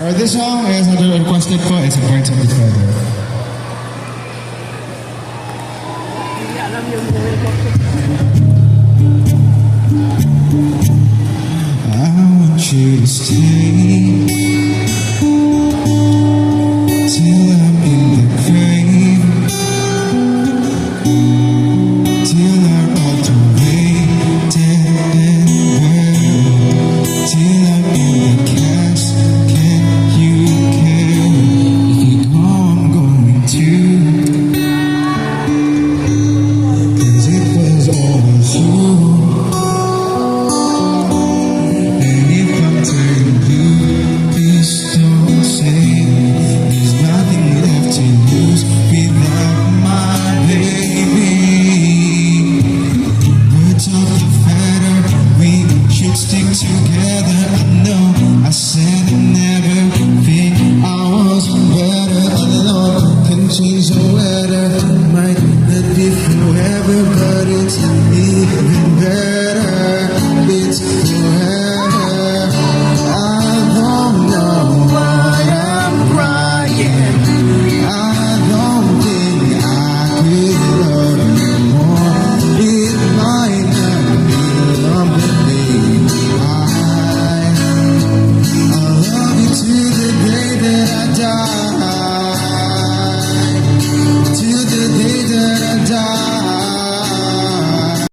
Alright, this song is requested po. It's a Birds of the Feather. I want you to stay.